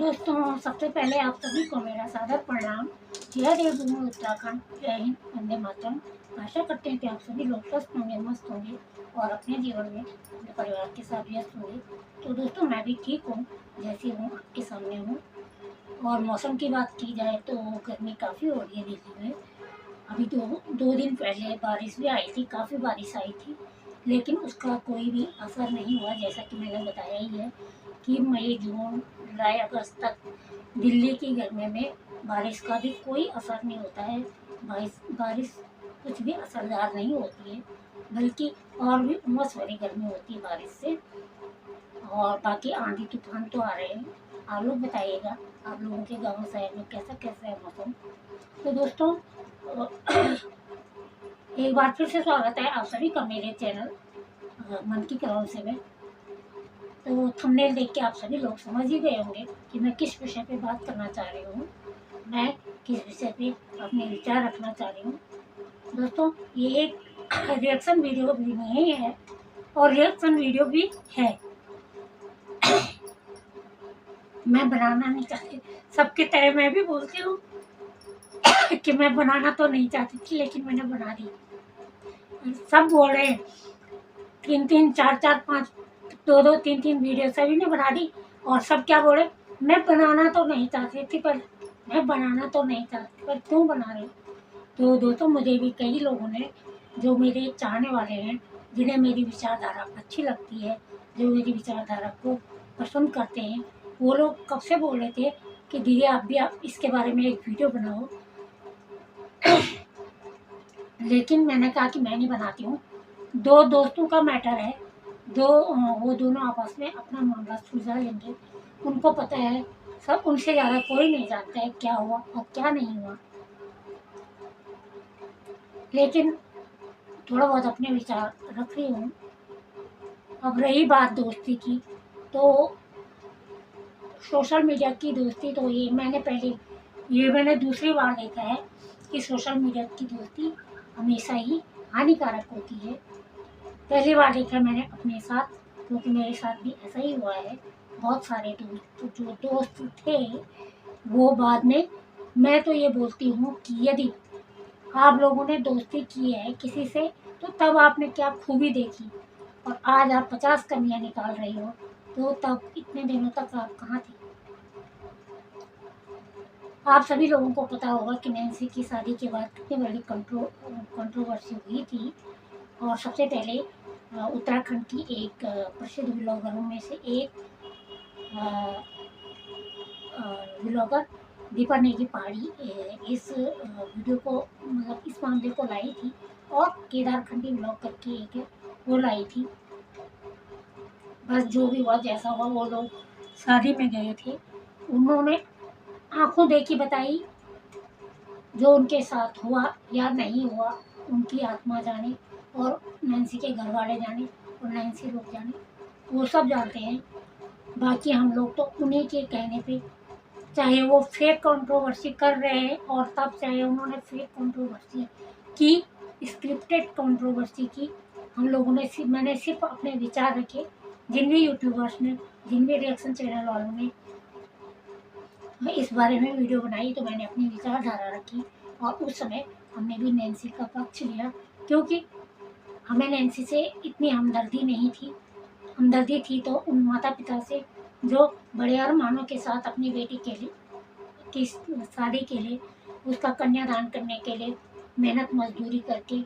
दोस्तों, सबसे पहले आप सभी को मेरा सादर प्रणाम। जय देवभूमि उत्तराखंड, जय हिंद, वंदे मातरम। आशा करते हैं कि आप सभी लोग स्वस्थ होंगे, मस्त होंगे और अपने जीवन में अपने परिवार के साथ व्यस्त होंगे। तो दोस्तों, मैं भी ठीक हूँ, जैसी हूँ आपके सामने हूँ। और मौसम की बात की जाए तो गर्मी काफ़ी हो रही है दिल्ली में। अभी दो दिन पहले बारिश भी आई थी, काफ़ी बारिश आई थी, लेकिन उसका कोई भी असर नहीं हुआ। जैसा कि मैंने बताया ही है कि मई, जून, जुलाई, अगस्त तक दिल्ली की गर्मी में बारिश का भी कोई असर नहीं होता है। बारिश कुछ भी असरदार नहीं होती है, बल्कि और भी उमस भरी गर्मी होती है बारिश से। और बाकी आंधी तूफान तो आ रहे हैं। आप लोग बताइएगा, आप लोगों के गांव शहर में कैसा कैसा है मौसम। तो दोस्तों, एक बार फिर से स्वागत है आप सभी का मेरे चैनल मन की कलौं से में। तो थंबनेल देख के आप सभी लोग समझ ही गए होंगे कि मैं किस विषय पे बात करना चाह रही हूँ, मैं किस विषय पे अपने विचार रखना चाह रही हूँ। दोस्तों, ये एक रिएक्शन वीडियो भी नहीं है और रिएक्शन वीडियो भी है। मैं बनाना नहीं चाहती, सबके तरह मैं भी बोलती हूँ कि मैं बनाना तो नहीं चाहती थी, लेकिन मैंने बना दी। सब बोल रहे हैं 3-3, 4-4, 5, 2-2, 3-3 वीडियो सभी ने बना दी। और सब क्या बोले, मैं बनाना तो नहीं चाहती थी, पर मैं बनाना तो नहीं चाहती, पर क्यों बना रही। तो दोस्तों, मुझे भी कई लोगों ने, जो मेरे चाहने वाले हैं, जिन्हें मेरी विचारधारा अच्छी लगती है, जो मेरी विचारधारा को पसंद करते हैं, वो लोग कब से बोल रहे थे कि दीदी आप इसके बारे में एक वीडियो बनाओ। लेकिन मैंने कहा कि मैं नहीं बनाती हूँ। दो दोस्तों का मैटर है, वो दोनों आपस में अपना मामला सुलझा लेंगे। उनको पता है, सब उनसे ज़्यादा कोई नहीं जानता है क्या हुआ और क्या नहीं हुआ। लेकिन थोड़ा बहुत अपने विचार रख रही हूँ। अब रही बात दोस्ती की, तो सोशल मीडिया की दोस्ती तो मैंने दूसरी बार देखा है कि सोशल मीडिया की दोस्ती हमेशा ही हानिकारक होती है। पहली बार देखा मैंने अपने साथ, क्योंकि मेरे साथ भी ऐसा ही हुआ है। बहुत सारे दोस्त थे, वो बाद में, मैं तो ये बोलती हूँ कि यदि आप लोगों ने दोस्ती की है किसी से, तो तब आपने क्या खूबी देखी, और आज आप 50 कमियां निकाल रही हो, तो तब इतने दिनों तक आप कहाँ थे। आप सभी लोगों को पता होगा कि नैन्सी की शादी के बाद कितनी बड़ी कंट्रोवर्सी हुई थी। और सबसे पहले उत्तराखंड की एक प्रसिद्ध ब्लॉगरों में से एक ब्लॉगर दीपा नेगी पहाड़ी इस वीडियो को, मतलब इस मामले को लाई थी। और केदार खंडी ब्लॉग करके एक है, वो लाई थी। बस जो भी हुआ, जैसा हुआ, वो लोग शादी में गए थे, उन्होंने आंखों देखी बताई। जो उनके साथ हुआ या नहीं हुआ, उनकी आत्मा जाने, और नैन्सी के घर वाले जाने, और नैन्सी लोग जाने, वो सब जानते हैं। बाकी हम लोग तो उन्हीं के कहने पे, चाहे वो फेक कंट्रोवर्सी कर रहे हैं, और तब चाहे उन्होंने फेक कंट्रोवर्सी की, स्क्रिप्टेड कंट्रोवर्सी की, हम लोगों ने मैंने सिर्फ अपने विचार रखे। जिन भी यूट्यूबर्स ने, जिन भी रिएक्शन चैनल वालों ने इस बारे में वीडियो बनाई, तो मैंने अपनी विचारधारा रखी। और उस समय हमने भी नैन्सी का पक्ष लिया, क्योंकि हमें नैन्सी से इतनी हमदर्दी नहीं थी। हमदर्दी थी तो उन माता पिता से, जो बड़े अरमानों के साथ अपनी बेटी के लिए की शादी के लिए, उसका कन्यादान करने के लिए मेहनत मजदूरी करके,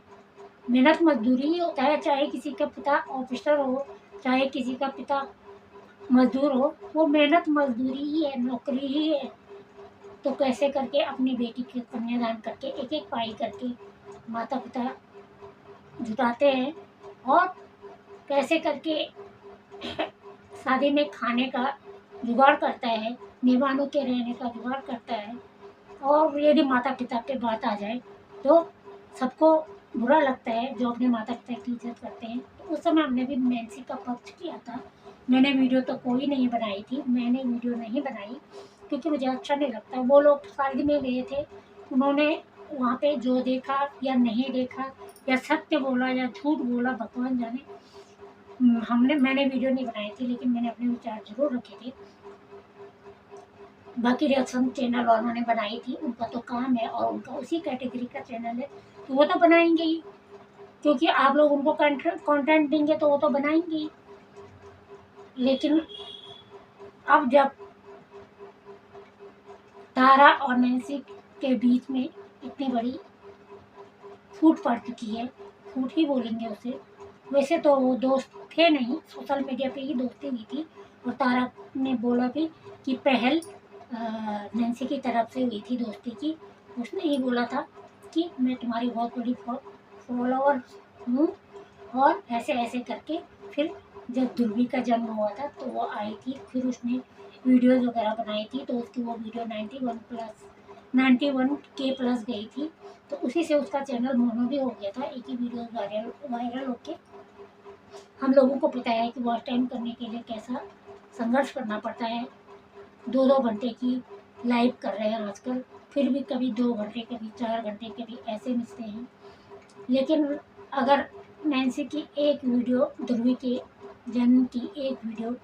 मेहनत मजदूरी ही होता है, चाहे किसी का पिता ऑफिसर हो, चाहे किसी का पिता मजदूर हो, वो मेहनत मजदूरी ही है, नौकरी ही है। तो कैसे करके अपनी बेटी के कन्यादान करके, एक एक पाई करके माता पिता जुटाते हैं, और कैसे करके शादी में खाने का जुगाड़ करता है, मेहमानों के रहने का जुगाड़ करता है। और यदि माता पिता पे बात आ जाए तो सबको बुरा लगता है, जो अपने माता पिता की इज्जत करते हैं। तो उस समय हमने भी नैन्सी का पक्ष किया था। मैंने वीडियो तो कोई नहीं बनाई थी, मैंने वीडियो नहीं बनाई क्योंकि मुझे अच्छा नहीं लगता। वो लोग शादी में गए थे, उन्होंने वहाँ पे जो देखा या नहीं देखा, या सत्य बोला या झूठ बोला, भगवान जाने। मैंने वीडियो नहीं बनाई थी, लेकिन मैंने अपने विचार जरूर रखे थे। बाकी रिएक्शन चैनल वालों ने बनाई थी, उनका तो काम है और उनका उसी कैटेगरी का चैनल है, तो वो तो बनाएंगे ही, क्योंकि आप लोग उनको कंटेंट देंगे तो वो तो बनाएंगे ही। लेकिन अब जब तारा और नैन्सी के बीच में इतनी बड़ी फूट पड़ चुकी है, फूट ही बोलेंगे उसे, वैसे तो वो दोस्त थे नहीं, सोशल मीडिया पे ही दोस्ती हुई थी। और तारा ने बोला भी कि पहल नैन्सी की तरफ से हुई थी दोस्ती की। उसने ही बोला था कि मैं तुम्हारी बहुत बड़ी फॉलोअर हूँ, और ऐसे ऐसे करके फिर जब ध्रुवी का जन्म हुआ था तो वो आई थी, फिर उसने वीडियोज़ वगैरह बनाई थी, तो उसकी वो वीडियो 91K+ गई थी। तो उसी से उसका चैनल मोनो भी हो गया था, एक ही वीडियो वायरल होके। हम लोगों को पता है कि वॉच टाइम करने के लिए कैसा संघर्ष करना पड़ता है। 2-2 घंटे की लाइव कर रहे हैं आजकल, फिर भी कभी 2 घंटे, कभी 4 घंटे, कभी ऐसे मिलते हैं। लेकिन अगर नैन्सी की एक वीडियो, ध्रुवी के जन्म की एक वीडियो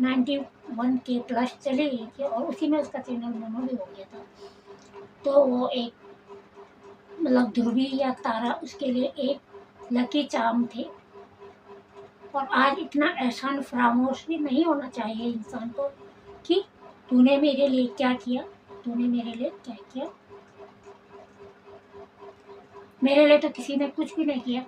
91K+ चली गई थी और उसी में उसका चैनल मोनो भी हो गया था, तो वो एक मतलब ध्रुवी या तारा उसके लिए एक लकी चार्म थे। और आज इतना एहसान फरामोश भी नहीं होना चाहिए इंसान को कि तूने मेरे लिए क्या किया, तूने मेरे लिए क्या किया। मेरे लिए तो किसी ने कुछ भी नहीं किया।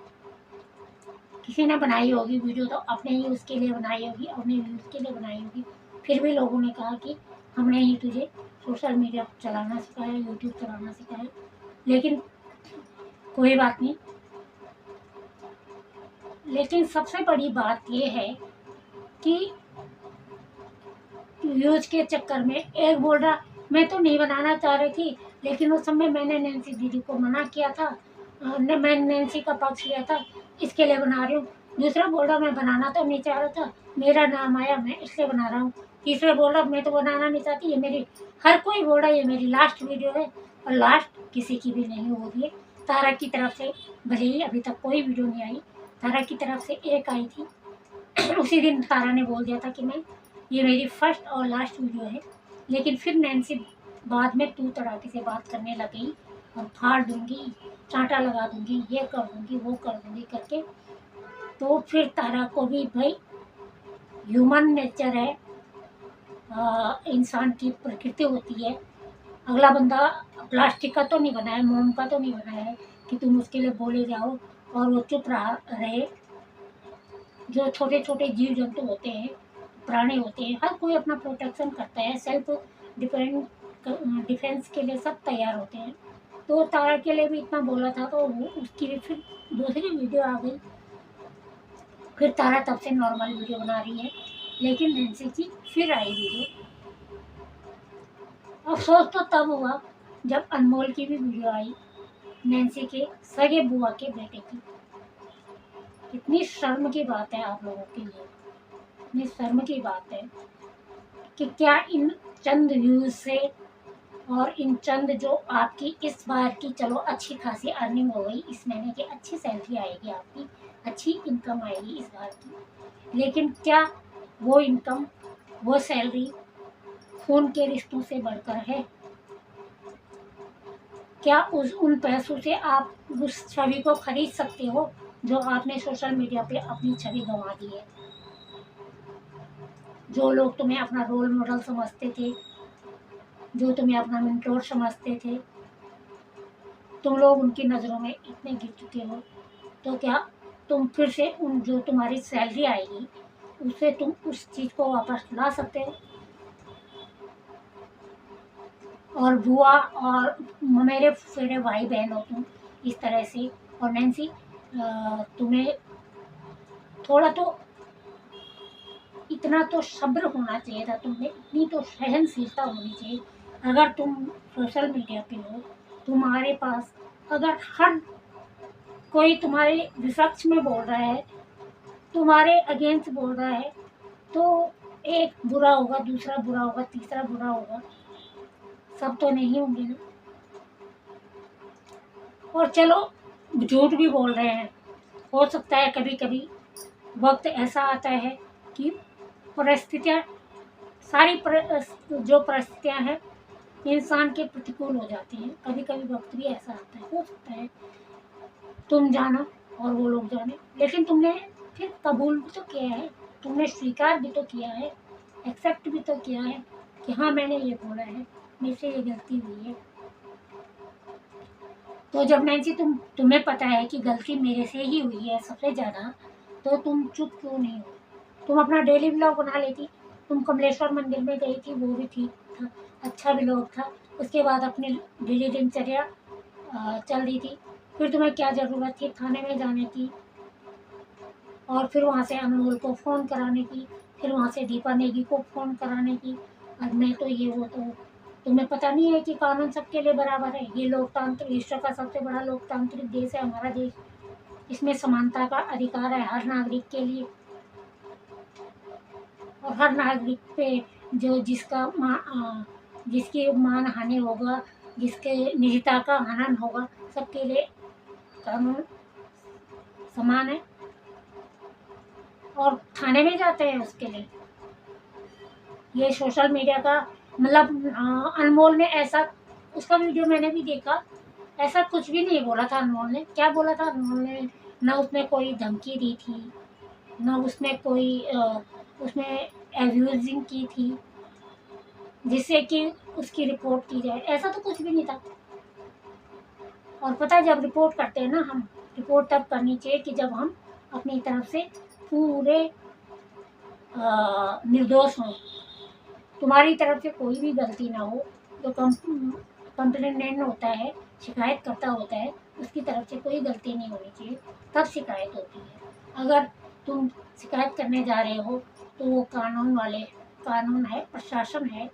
किसी ने बनाई होगी वीडियो तो अपने ही उसके लिए बनाई होगी, अपने व्यूज़ के लिए बनाई होगी, फिर भी लोगों ने कहा कि हमने ही तुझे सोशल मीडिया चलाना सिखाया, यूट्यूब चलाना सिखाया। लेकिन कोई बात नहीं। लेकिन सबसे बड़ी बात ये है कि व्यूज के चक्कर में एक बोल रहा मैं तो नहीं बनाना चाह रही थी, लेकिन उस समय मैंने नैन्सी दीदी को मना किया था, मैं नैन्सी का पक्ष लिया था, इसके लिए बना रही हूँ। दूसरा बोल रहा मैं बनाना तो नहीं चाह रहा था, मेरा नाम आया मैं इसलिए बना रहा हूँ। तीसरा बोल रहा मैं तो बनाना नहीं चाहती, ये मेरी, हर कोई बोल रहा ये मेरी लास्ट वीडियो है, और लास्ट किसी की भी नहीं हो रही है। तारा की तरफ से भले ही अभी तक कोई वीडियो नहीं आई, तारा की तरफ से एक आई थी, उसी दिन तारा ने बोल दिया था कि मैं, ये मेरी फर्स्ट और लास्ट वीडियो है। लेकिन फिर नैन्सी बाद में तू तड़ाके से बात करने लग गई और फाड़ दूंगी, चांटा लगा दूंगी, ये कर दूंगी, वो कर दूंगी करके। तो फिर तारा को भी भाई ह्यूमन नेचर है, इंसान की प्रकृति होती है। अगला बंदा प्लास्टिक का तो नहीं बना है, मोम का तो नहीं बना है कि तुम उसके लिए बोले जाओ और वो चुप रहे। जो छोटे छोटे जीव जंतु होते हैं, प्राणी होते हैं, हर कोई अपना प्रोटेक्शन करता है, सेल्फ डिफेंस के लिए सब तैयार होते हैं। तो तारा के लिए भी इतना बोला था, तो वो उसकी भी फिर दूसरी वीडियो आ गई। फिर तारा तब से नॉर्मल वीडियो बना रही है, लेकिन नैन्सी की फिर आई वीडियो। अफसोस तो तब हुआ जब अनमोल की भी वीडियो आई, नैन्सी के सगे बुआ के बेटे की। कितनी शर्म की बात है आप लोगों के लिए, इतनी शर्म की बात है कि क्या इन चंद व्यूज से और इन चंद जो आपकी इस बार की, चलो अच्छी खासी अर्निंग हो गई, इस महीने की अच्छी सैलरी आएगी, आपकी अच्छी इनकम आएगी इस बार की, लेकिन क्या वो इनकम, वो सैलरी खून के रिश्तों से बढ़कर है? क्या उन पैसों से आप उस छवि को खरीद सकते हो जो आपने सोशल मीडिया पे अपनी छवि गंवा दी है? जो लोग तुम्हें अपना रोल मॉडल समझते थे, जो तुम्हें अपना मेंटोर समझते थे, तुम लोग उनकी नज़रों में इतने गिर चुके हो, तो क्या तुम फिर से उन जो तुम्हारी सैलरी आएगी उससे तुम उस चीज़ को वापस ला सकते हो? और बुआ और मेरे फेरे भाई बहन हो तुम इस तरह से। और नैन्सी, तुम्हें थोड़ा तो इतना तो सब्र होना चाहिए था, तुम्हें इतनी तो सहनशीलता होनी चाहिए। अगर तुम सोशल मीडिया पे हो, तुम्हारे पास अगर हर कोई तुम्हारे विपक्ष में बोल रहा है, तुम्हारे अगेंस्ट बोल रहा है, तो एक बुरा होगा, दूसरा बुरा होगा, तीसरा बुरा होगा, सब तो नहीं होंगे ना। और चलो झूठ भी बोल रहे हैं, हो सकता है कभी कभी वक्त ऐसा आता है कि परिस्थितियाँ सारी जो परिस्थितियाँ हैं इंसान के प्रतिकूल हो जाती हैं। कभी कभी वक्त भी ऐसा आता है, हो सकता है तुम जानो और वो लोग जाने, लेकिन तुमने फिर कबूल भी तो किया है, तुमने स्वीकार भी तो किया है, एक्सेप्ट भी तो किया है कि हाँ मैंने ये बोला है, मेरे से ये गलती हुई है। तो जब नैन्सी तुम्हें पता है कि गलती मेरे से ही हुई है सबसे ज़्यादा, तो तुम चुप क्यों नहीं हो? तुम अपना डेली व्लॉग बना लेती। तुम कमलेश्वर मंदिर में गई थी, वो भी ठीक था, अच्छा व्लॉग था। उसके बाद अपनी डेली दिनचर्या चल रही थी। फिर तुम्हें क्या ज़रूरत थी थाने में जाने की, और फिर वहाँ से अनमोल को फ़ोन कराने की, फिर वहाँ से दीपा नेगी को फ़ोन कराने की। और मैं तो ये वो तो तुम्हें पता नहीं है कि कानून सबके लिए बराबर है। ये लोकतांत्रिक, विश्व का सबसे बड़ा लोकतांत्रिक देश है हमारा देश। इसमें समानता का अधिकार है हर नागरिक के लिए, और हर नागरिक पे जो जिसकी मान हानि होगा, जिसके निजता का हनन होगा, सबके लिए कानून समान है। और थाने में जाते हैं उसके लिए। ये सोशल मीडिया का मतलब अनमोल ने ऐसा, उसका वीडियो मैंने भी देखा, ऐसा कुछ भी नहीं बोला था अनमोल ने। क्या बोला था अनमोल ने? ना उसने कोई धमकी दी थी, ना उसने कोई उसने एब्यूजिंग की थी जिससे कि उसकी रिपोर्ट की जाए, ऐसा तो कुछ भी नहीं था। और पता है जब रिपोर्ट करते हैं ना हम, रिपोर्ट तब करनी चाहिए कि जब हम अपनी तरफ से पूरे निर्दोष हों, तुम्हारी तरफ से कोई भी गलती ना हो। जो कंप्लेनेंट होता है, शिकायत करता होता है, उसकी तरफ से कोई गलती नहीं होनी चाहिए, तब शिकायत होती है। अगर तुम शिकायत करने जा रहे हो तो वो कानून है, प्रशासन है,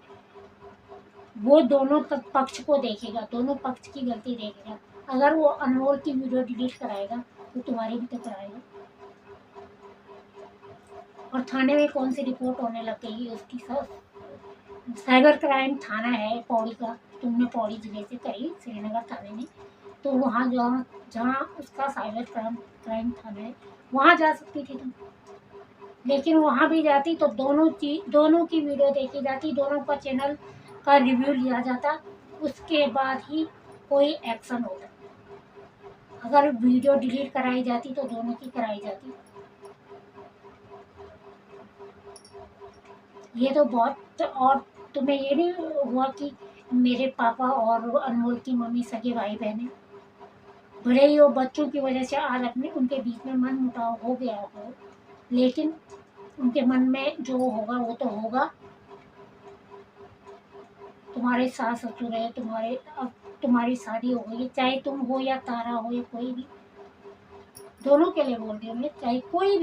वो दोनों पक्ष को देखेगा, दोनों पक्ष की गलती देखेगा। अगर वो अनमोल की वीडियो डिलीट कराएगा तो तुम्हारी भी तो कराएगा। और थाने में कौन सी रिपोर्ट होने लग गई उसकी? सब साइबर क्राइम थाना है पौड़ी का, तुमने पौड़ी जिले से करी श्रीनगर थाने में, तो वहाँ जहाँ जहाँ उसका साइबर क्राइम थाना है वहाँ जा सकती थी तुम। लेकिन वहाँ भी जाती तो दोनों की वीडियो देखी जाती, दोनों का चैनल का रिव्यू लिया जाता, उसके बाद ही कोई एक्शन होता। अगर वीडियो डिलीट कराई जाती तो दोनों की कराई जाती। ये तो बहुत। और तुम्हें ये नहीं हुआ कि मेरे पापा और अनमोल की मम्मी सगे भाई बहन, भले ही वो बच्चों की वजह से आज अपने उनके बीच में मन मुटाव हो गया हो, लेकिन उनके मन में जो होगा वो तो होगा। तुम्हारे सास ससुर है, अब तुम्हारी शादी हो गई, चाहे तुम हो या तारा हो या कोई भी, दोनों के लिए बोल रही हूँ मैं, चाहे कोई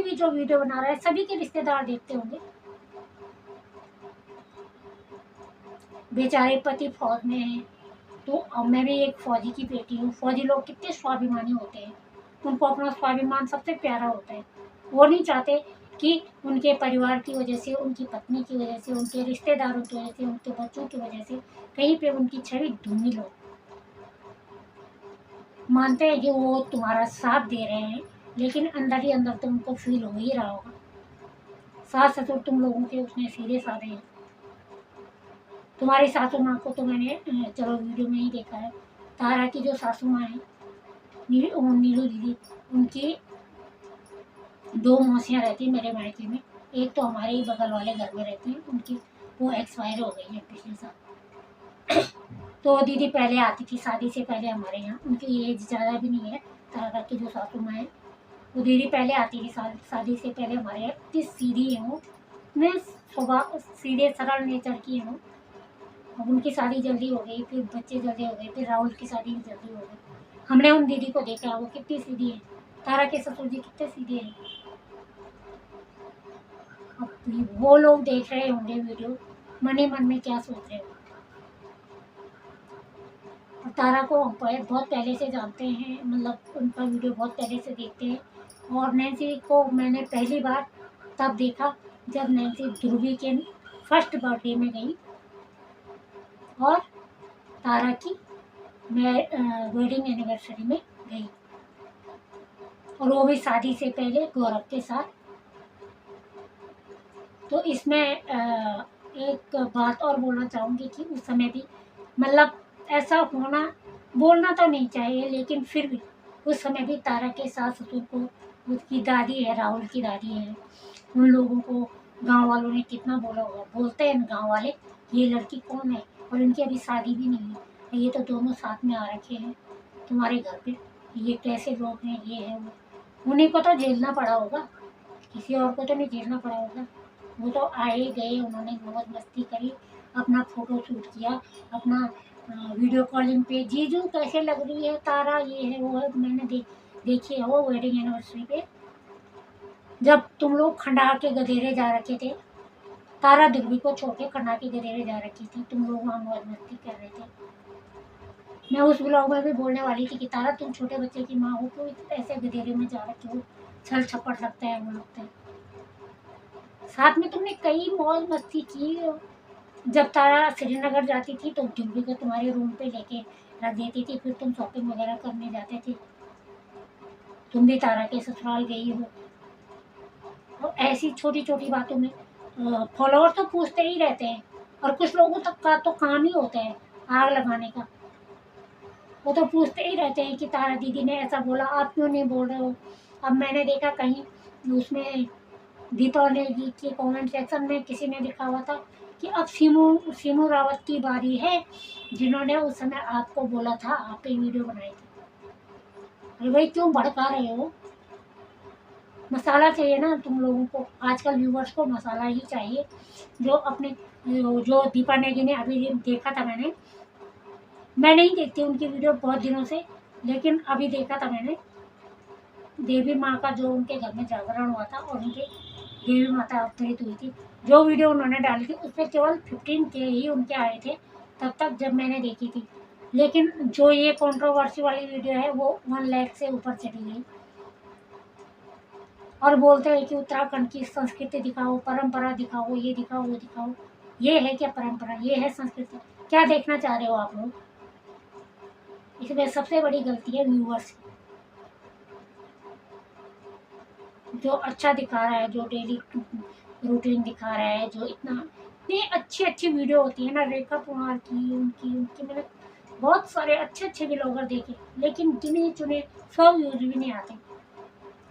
भी जो वीडियो बना रहा है, सभी के रिश्तेदार देखते होंगे। बेचारे पति फौज में है, तो अब मैं भी एक फौजी की बेटी हूँ। फौजी लोग कितने स्वाभिमानी होते हैं, उनको अपना स्वाभिमान सबसे प्यारा होता है। वो नहीं चाहते कि उनके परिवार की वजह से, उनकी पत्नी की वजह से, उनके रिश्तेदारों की वजह से, उनके बच्चों की वजह से कहीं पे उनकी छवि धूमिल हो। मानते हैं कि वो तुम्हारा साथ दे रहे हैं, लेकिन अंदर ही अंदर तो उनको फील हो ही रहा होगा। सास ससुर तुम लोगों के उसमें सीधे साधे हैं। तुम्हारी सासू माँ को तो मैंने चलो वीडियो में ही देखा है। तारा की जो सासू माँ है नीलू दीदी, उनकी 2 मौसियाँ रहती मेरे मायके में। एक तो हमारे ही बगल वाले घर में रहती है, उनकी वो एक्सपायर हो गई है पिछले साल। तो दीदी पहले आती थी शादी से पहले हमारे यहाँ, उनकी एज ज़्यादा भी नहीं है। तारा की जो सासू माँ है वो दीदी पहले आती थी शादी से पहले हमारे यहाँ। इतनी सीधी है वो, मैं स्वभाव सीधे सरल नेचर की हूँ। अब उनकी शादी जल्दी हो गई, फिर बच्चे जल्दी हो गए, फिर राहुल की शादी भी जल्दी हो गई। हमने उन दीदी को देखा, वो कितनी सीधी है। तारा के ससुर जी कितने सीधे हैं। अब वो लोग देख रहे होंगे वीडियो, मन ही मन में क्या सोच रहे हो। और तारा को हम बहुत पहले से जानते हैं, मतलब उनका वीडियो बहुत पहले से देखते हैं। और नैन्सी को मैंने पहली बार तब देखा जब नैन्सी ध्रुवी के फर्स्ट बर्थडे में गई और तारा की मैं वेडिंग एनिवर्सरी में गई, और वो भी शादी से पहले गौरव के साथ। तो इसमें एक बात और बोलना चाहूँगी कि उस समय भी मतलब ऐसा होना बोलना तो नहीं चाहिए, लेकिन फिर भी उस समय भी तारा के सास ससुर को, उसकी दादी है, राहुल की दादी है, उन लोगों को गांव वालों ने कितना बोला होगा। बोलते हैं गांव वाले ये लड़की कौन है, और इनकी अभी शादी भी नहीं है, ये तो दोनों साथ में आ रखे हैं तुम्हारे घर पे, ये कैसे लोग हैं, ये है वो। उन्हीं को तो झेलना पड़ा होगा, किसी और को तो नहीं झेलना पड़ा होगा। वो तो आए गए, उन्होंने मौज मस्ती करी, अपना फोटो शूट किया, अपना वीडियो कॉलिंग पे जीजू कैसे लग रही है तारा, ये है वो है। मैंने देखी है वो वेडिंग एनिवर्सरी पे, जब तुम लोग खंडा के गधेरे जा रखे थे, तारा दिल्ली को छोड़ के खंडा के गधेरे जा रखी थी, तुम लोग वहाँ मौज मस्ती कर रहे थे। मैं उस ब्लॉग में भी बोलने वाली थी कि तारा तुम छोटे बच्चे की माँ हो, क्यों ऐसे गधेरे में जा रखे हो, छल छपट लगता है वो लगता है। साथ में तुमने कई मौज मस्ती की। जब तारा श्रीनगर जाती थी तो दिल्ली को तुम्हारे रूम पे लेके रख देती थी, फिर तुम शॉपिंग वगैरह करने जाते थे। तुम भी तारा के ससुराल गई हो। और ऐसी छोटी छोटी बातों में फॉलोअर तो पूछते ही रहते हैं, और कुछ लोगों तक का तो काम ही होता है आग लगाने का। वो तो पूछते ही रहते हैं कि तारा दीदी ने ऐसा बोला, आप क्यों नहीं बोल रहे हो। अब मैंने देखा कहीं उसमें दीपा ने जी के कमेंट सेक्शन में किसी ने लिखा हुआ था कि अब सीमू रावत की बारी है, जिन्होंने उस समय आपको बोला था, आपकी वीडियो बनाई थी। अरे भाई क्यों भड़का रहे हो। मसाला चाहिए ना तुम लोगों को, आजकल व्यूवर्स को मसाला ही चाहिए। जो अपने जो दीपा नेगी ने अभी देखा था, मैं नहीं देखती उनकी वीडियो बहुत दिनों से, लेकिन अभी देखा था मैंने। देवी माँ का जो उनके घर में जागरण हुआ था और उनके देवी माता अवतरित हुई थी, जो वीडियो उन्होंने डाली थी उसमें केवल 15K ही उनके आए थे तब तक, जब मैंने देखी थी। लेकिन जो ये कंट्रोवर्सी वाली वीडियो है वो 1 लाख से ऊपर चली गई। और बोलते हैं कि उत्तराखंड की संस्कृति दिखाओ, परंपरा दिखाओ, ये दिखाओ वो दिखाओ। ये है क्या परंपरा, ये है संस्कृति, क्या देखना चाह रहे हो आप लोग। इसमें सबसे बड़ी गलती है व्यूअर्स की। जो अच्छा दिखा रहा है, जो डेली रूटीन दिखा रहा है, जो इतनी अच्छी अच्छी वीडियो होती है ना, रेखा कुमार की, उनकी उनकी मैंने बहुत सारे अच्छे अच्छे ब्लॉगर देखे, लेकिन गिने चुने 100 व्यूज भी नहीं आते।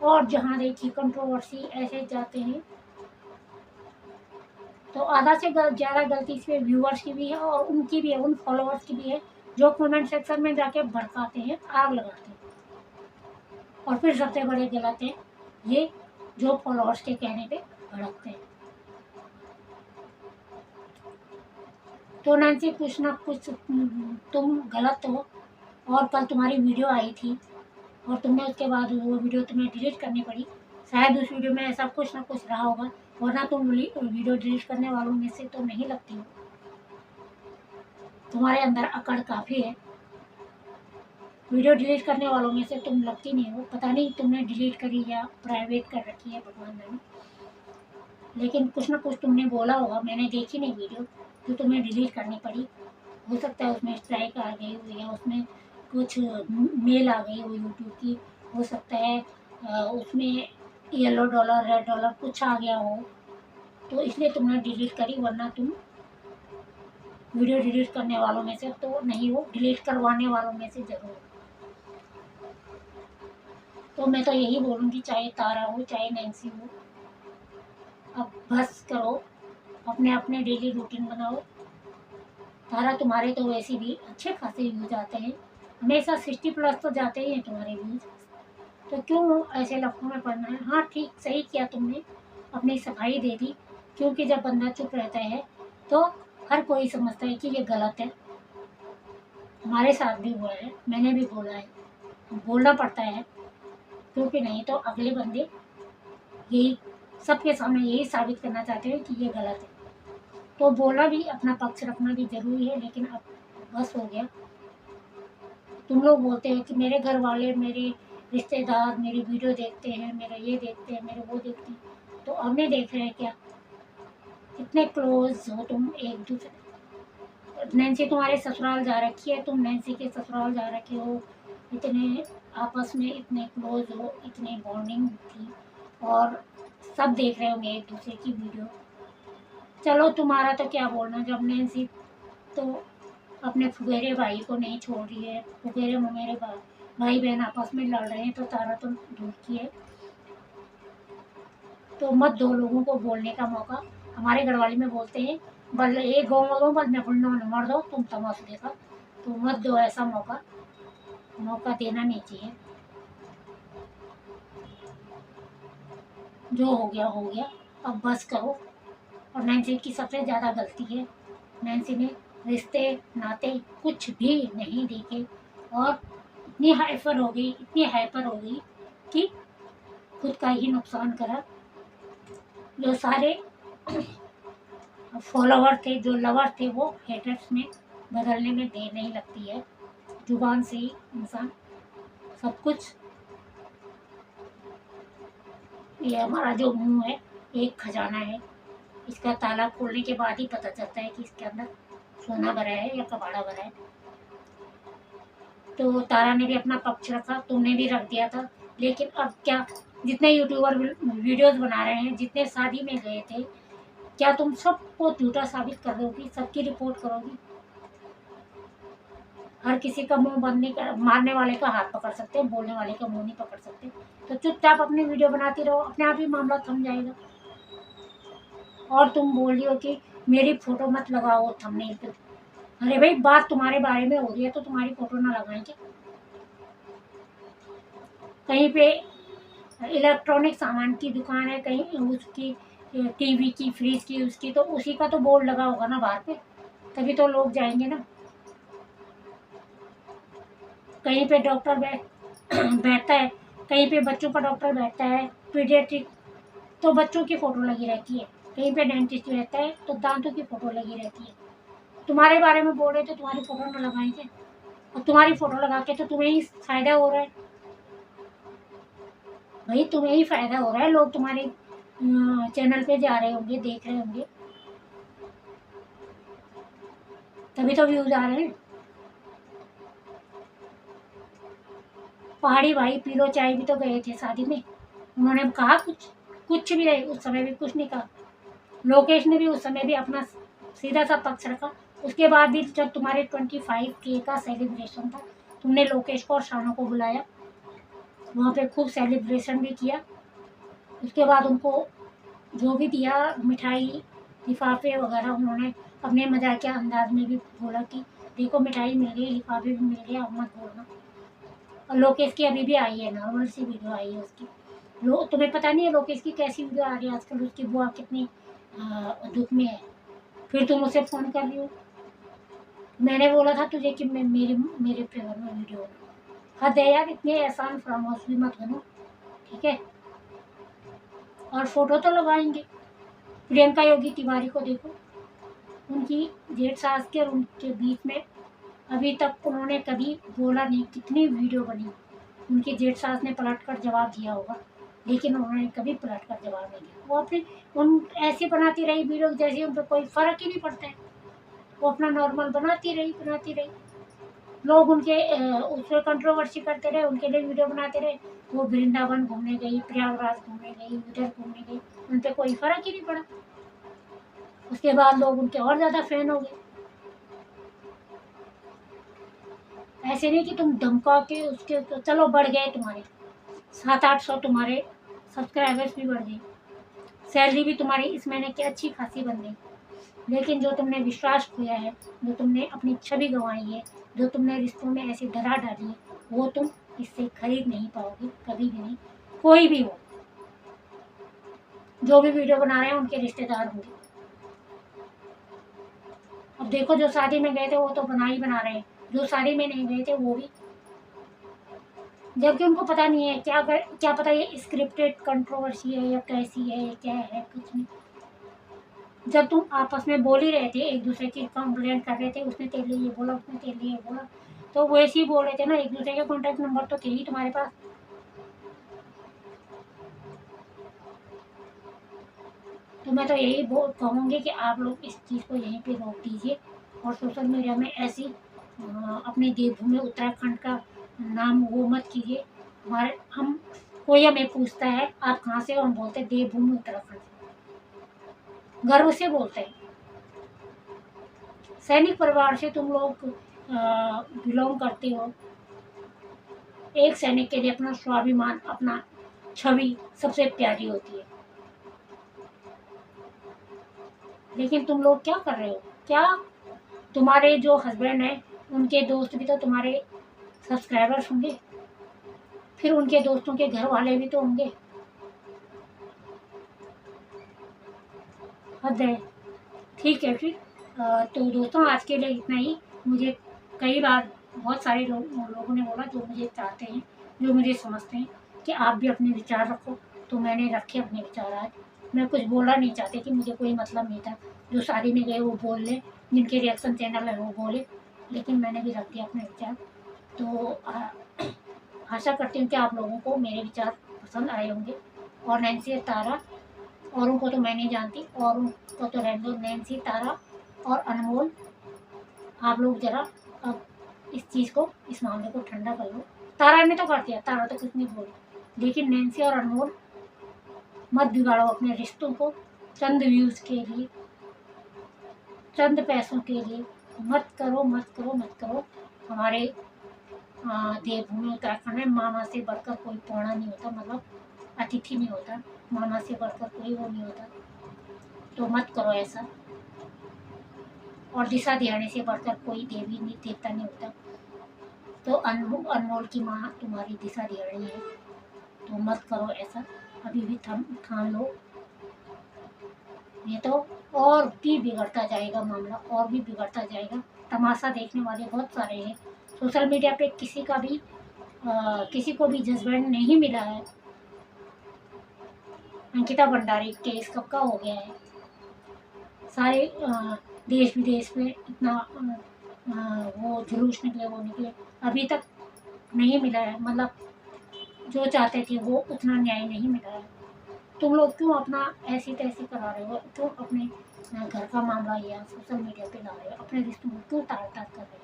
और जहाँ देखी कंट्रोवर्सी ऐसे जाते हैं, तो आधा से ज़्यादा गलती इसमें व्यूअर्स की भी है और उनकी भी है, उन फॉलोअर्स की भी है, जो कमेंट सेक्शन में जाके भड़काते हैं, आग लगाते हैं। और फिर सबसे बड़े गलत है ये, जो फॉलोअर्स के कहने पे भड़कते हैं। तो नैन्सी कुछ ना कुछ तुम गलत हो, और कल तुम्हारी वीडियो आई थी और तुमने उसके बाद वो वीडियो तुम्हें डिलीट करनी पड़ी। शायद उस वीडियो में ऐसा कुछ ना कुछ रहा होगा, वरना तुम वीडियो डिलीट करने वालों में से तो नहीं लगती हो। तुम्हारे अंदर अकड़ काफ़ी है, वीडियो डिलीट करने वालों में से तुम लगती नहीं हो। पता नहीं तुमने डिलीट करी या प्राइवेट कर रखी है, भगवान जाने, लेकिन कुछ ना कुछ तुमने बोला होगा, मैंने देखी नहीं वीडियो, जो तुम्हें डिलीट करनी पड़ी। हो सकता है उसमें स्ट्राइक आ गई हो, या उसमें कुछ मेल आ गई हो यूट्यूब की, हो सकता है उसमें येलो डॉलर रेड डॉलर कुछ आ गया हो, तो इसलिए तुमने डिलीट करी, वरना तुम वीडियो डिलीट करने वालों में से तो नहीं हो, डिलीट करवाने वालों में से जरूर। तो मैं तो यही बोलूँगी, चाहे तारा हो चाहे नैन्सी हो, अब बस करो, अपने अपने डेली रूटीन बनाओ। तारा तुम्हारे तो वैसे भी अच्छे खासे व्यूज आते हैं, हमेशा 60+ तो जाते ही हैं तुम्हारे व्यूज, तो क्यों ऐसे लफड़ों में पड़ना है। हाँ ठीक, सही किया तुमने, अपनी सफाई दे दी, क्योंकि जब बंदा चुप रहता है तो हर कोई समझता है कि ये गलत है। हमारे साथ भी हुआ है, मैंने भी बोला है, बोलना पड़ता है, क्योंकि नहीं तो अगले बंदे यही सबके सामने यही साबित करना चाहते हैं कि ये गलत है। तो बोलना भी, अपना पक्ष रखना भी जरूरी है, लेकिन अब बस हो गया। तुम लोग बोलते हैं कि मेरे घर वाले, मेरे रिश्तेदार मेरी वीडियो देखते हैं, मेरा ये देखते हैं, मेरे वो देखते हैं, तो अब नहीं देख रहे हैं क्या। इतने क्लोज हो तुम एक दूसरे। नैन्सी तुम्हारे ससुराल जा रखी है, तुम नैन्सी के ससुराल जा रखे हो, इतने आपस में इतने क्लोज हो, इतनी बॉन्डिंग थी, और सब देख रहे होंगे एक दूसरे की वीडियो। चलो तुम्हारा तो क्या बोलना, जब नैन्सी तो अपने फुफेरे भाई को नहीं छोड़ रही है, फुफेरे ममेरे भाई बहन आपस में लड़ रहे हैं, तो तारा तो दूर की है। तो मत दो लोगों को बोलने का मौका। हमारे घरवाली में बोलते हैं, बल एक गौ मरो बल में बुढ़ो न मर दो तुम तमाशा देखा। तो मत दो ऐसा मौका, मौका देना नहीं चाहिए। जो हो गया, अब बस करो। और नैन्सी की सबसे ज़्यादा गलती है, नैन्सी ने रिश्ते नाते कुछ भी नहीं देखे और इतनी हाइपर हो गई कि खुद का ही नुकसान करा। जो सारे फॉलोवर थे, जो लवर थे, वो हेटर्स में बदलने में देर नहीं लगती है। जुबान से ही इंसान सब कुछ। ये हमारा जो मुंह है एक खजाना है, इसका ताला खोलने के बाद ही पता चलता है कि इसके अंदर सोना भरा है या कबाड़ा भरा है। तो तारा ने भी अपना पक्ष रखा, तुमने भी रख दिया था, लेकिन अब क्या, जितने यूट्यूबर वीडियोस बना रहे हैं, जितने शादी में गए थे, क्या तुम सबको झूठा साबित कर दोगी, सबकी रिपोर्ट करोगी? हर किसी का मुंह बंद नहीं कर, मारने वाले का हाथ पकड़ सकते हैं, बोलने वाले का मुंह नहीं पकड़ सकते। तो चुपचाप अपनी वीडियो बनाती रहो, अपने आप ही मामला थम जाएगा। और तुम बोल रही हो कि मेरी फोटो मत लगाओ थंबनेल पे। अरे भाई, बात तुम्हारे बारे में हो रही है तो तुम्हारी फोटो ना लगाएं क्या? कहीं पे इलेक्ट्रॉनिक सामान की दुकान है, कहीं उसकी टीवी की, फ्रिज की, उसकी, तो उसी का तो बोर्ड लगा होगा ना बाहर पे, तभी तो लोग जाएंगे ना। कहीं पे डॉक्टर बैठता है, कहीं पे बच्चों का डॉक्टर बैठता है, पीडियाट्रिक, तो बच्चों की फ़ोटो लगी रहती है। कहीं पे डेंटिस्ट रहता है तो दांतों की फ़ोटो लगी रहती है। तुम्हारे बारे में बोल रहे तो तुम्हारी फ़ोटो ना लगाएंगे? और तुम्हारी फ़ोटो लगा के तो तुम्हें ही फ़ायदा हो रहा है भाई, तुम्हें ही फ़ायदा हो रहा है। लोग तुम्हारे चैनल पे जा रहे होंगे, देख रहे होंगे, तभी तो व्यूज़ आ रहे हैं। पहाड़ी भाई पी लो चाय भी तो गए थे शादी में, उन्होंने कहा कुछ भी नहीं, उस समय भी कुछ नहीं कहा। लोकेश ने भी उस समय भी अपना सीधा सा पक्ष रखा। उसके बाद भी जब तुम्हारे 25K का सेलिब्रेशन था, तुमने लोकेश को और शानू को बुलाया, वहाँ पे खूब सेलिब्रेशन भी किया। उसके बाद उनको जो भी दिया, मिठाई, लिफाफे वगैरह, उन्होंने अपने मजाकिया अंदाज में भी बोला कि देखो मिठाई मिल गई, लिफाफे भी मिल गए, अब मत बोलना। और लोकेश की अभी भी आई है, नॉर्मल सी वीडियो आई है उसकी। तुम्हें पता नहीं है लोकेश की कैसी वीडियो आ रही है आजकल? उसकी बुआ कितनी दुख में है, फिर तुम उसे फ़ोन कर रही हो। मैंने बोला था तुझे कि मैं मेरे फेवर में वीडियो बना। हद है यार, इतने एहसान फरामोश भी मत बनो, ठीक है? और फोटो तो लगाएंगे। प्रियंका योगी तिवारी को देखो, उनकी जेठ सास के और उनके बीच में अभी तक उन्होंने कभी बोला नहीं। कितनी वीडियो बनी, उनकी जेठ सास ने पलट कर जवाब दिया होगा, लेकिन उन्होंने कभी पलट कर जवाब नहीं दिया। वो अपनी उन ऐसी बनाती रही वीडियो जैसे उन पर कोई फ़र्क ही नहीं पड़ता है। वो अपना नॉर्मल बनाती रही। लोग उनके उस पर कंट्रोवर्सी करते रहे, उनके लिए वीडियो बनाते रहे। वो वृंदावन घूमने गई, प्रयागराज घूमने गई, उधर घूमने गई, उन पर कोई फ़र्क ही नहीं पड़ा। उसके बाद लोग उनके और ज़्यादा फैन हो गए। ऐसे नहीं कि तुम धमका के उसके, तो चलो बढ़ गए तुम्हारे 700-800, तुम्हारे सब्सक्राइबर्स भी बढ़ गए, सैलरी भी तुम्हारी इस महीने की अच्छी खासी बन गई। लेकिन जो तुमने विश्वास खोया है, जो तुमने अपनी छवि गंवाई है, जो तुमने रिश्तों में ऐसी दरार डाली है, वो तुम इससे खरीद नहीं पाओगे कभी भी नहीं। कोई भी हो, जो भी वीडियो बना रहे हैं उनके रिश्तेदार होंगे। अब देखो, जो शादी में गए थे वो तो बना रहे हैं, जो शादी में नहीं गए थे वो भी, जबकि उनको पता नहीं है क्या पता ये स्क्रिप्टेड कंट्रोवर्सी है या कैसी है, क्या है, कुछ नहीं। जब तुम आपस में बोल ही रहे थे, एक दूसरे की कंप्लेंट कर रहे थे, उसने तेरे लिए ये बोला, उसने तेरे लिए ये बोला, तो वैसे ही बोल रहे थे ना। एक दूसरे के कॉन्टैक्ट नंबर तो थे ही तुम्हारे पास। तो मैं तो यही कहूँगी कि आप लोग इस चीज़ को यहीं पे रोक दीजिए और सोशल मीडिया में ऐसी अपनी देवभूमि उत्तराखंड का नाम वो मत कीजिए। कोई हमें पूछता है आप कहाँ से हो, हम बोलते हैं देवभूमि उत्तराखंड से। गर्व से बोलते हैं। सैनिक परिवार से तुम लोग बिलोंग करते हो। एक सैनिक के लिए अपना स्वाभिमान, अपना छवि सबसे प्यारी होती है। लेकिन तुम लोग क्या कर रहे हो? क्या तुम्हारे जो हस्बैंड हैं उनके दोस्त भी तो तुम्हारे सब्सक्राइबर्स होंगे, फिर उनके दोस्तों के घर वाले भी तो होंगे। हद है। ठीक है फिर। तो दोस्तों आज के लिए इतना ही। मुझे कई बार बहुत सारे लोगों ने बोला जो मुझे चाहते हैं, जो मुझे समझते हैं कि आप भी अपने विचार रखो, तो मैंने रखे अपने विचार आज। मैं कुछ बोलना नहीं चाहती थी, मुझे कोई मतलब नहीं था। जो शादी में गए वो बोल लें, जिनके रिएक्शन चैनल है वो बोले, लेकिन मैंने भी रख दिया अपने विचार। तो आशा करती हूँ कि आप लोगों को मेरे विचार पसंद आए होंगे। और नैन्सी तारा, औरों को तो मैं नहीं जानती, औरों को तो रहने दो। नैन्सी, तारा और अनमोल, आप लोग ज़रा अब इस चीज़ को, इस मामले को ठंडा कर लो। तारा ने तो कर दिया, तारा तो कुछ नहीं बोली, लेकिन नैन्सी और अनमोल मत बिगाड़ो अपने रिश्तों को चंद व्यूज़ के लिए, चंद पैसों के लिए। मत करो, मत करो, मत करो। हमारे देवभूमि उत्तराखंड में मामा से बढ़कर कोई पौड़ा नहीं होता, मतलब अतिथि नहीं होता। मामा से बढ़कर कोई वो नहीं होता, तो मत करो ऐसा। और दिशा दिहाने से बढ़कर कोई देवी नहीं, देवता नहीं होता। तो अनमोल की माँ तुम्हारी दिशा दिहानी है, तो मत करो ऐसा। अभी भी थाम लो, ये तो और भी बिगड़ता जाएगा मामला, और भी बिगड़ता जाएगा। तमाशा देखने वाले बहुत सारे हैं सोशल मीडिया पे। किसी को भी जजमेंट नहीं मिला है। अंकिता भंडारी केस कब का हो गया है, सारे देश विदेश में इतना वो जुलूस निकले, वो निकले, अभी तक नहीं मिला है। मतलब जो चाहते थे वो उतना न्याय नहीं मिला है। तुम लोग क्यों अपना ऐसी तैसी करा रहे हो? क्यों अपने घर का मामला या सोशल मीडिया पे ला रहे हो? अपने रिश्तों में क्यों तार तार कर रहे हो?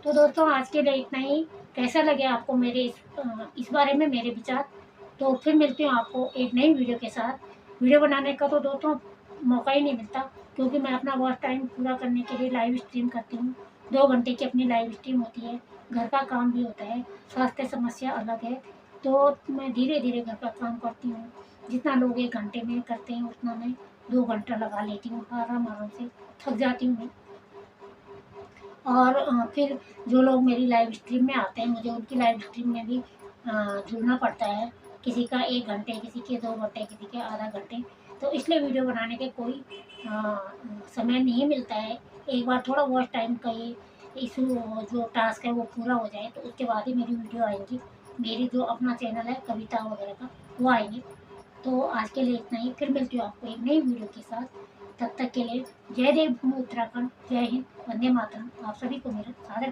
तो दोस्तों आज के लिए इतना ही। कैसा लगे आपको मेरे इस बारे में मेरे विचार? तो फिर मिलती हूँ आपको एक नई वीडियो के साथ। वीडियो बनाने का तो दोस्तों मौका ही नहीं मिलता, क्योंकि मैं अपना वर्क टाइम पूरा करने के लिए लाइव स्ट्रीम करती हूँ। 2 घंटे की अपनी लाइव स्ट्रीम होती है। घर का काम भी होता है, स्वास्थ्य समस्या अलग है, तो मैं धीरे धीरे घर का काम करती हूँ। जितना लोग 1 घंटे में करते हैं उतना मैं 2 घंटा लगा लेती हूँ। आराम आराम से थक जाती हूँ मैं। और फिर जो लोग मेरी लाइव स्ट्रीम में आते हैं, मुझे उनकी लाइव स्ट्रीम में भी जुड़ना पड़ता है। किसी का 1 घंटे, किसी के 2 घंटे, किसी के आधा घंटे। तो इसलिए वीडियो बनाने के कोई समय नहीं मिलता है। एक बार थोड़ा वॉच टाइम का ये इशू, जो टास्क है वो पूरा हो जाए, तो उसके बाद ही मेरी वीडियो आएंगी। मेरी जो अपना चैनल है कविता वगैरह का, वो आएंगे। तो आज के लिए इतना ही। फिर मिलती हूँ आपको एक नई वीडियो के साथ। तब तक के लिए जय देवभूमि उत्तराखंड, जय हिंद, वंदे मातरम। आप सभी को मेरा सादर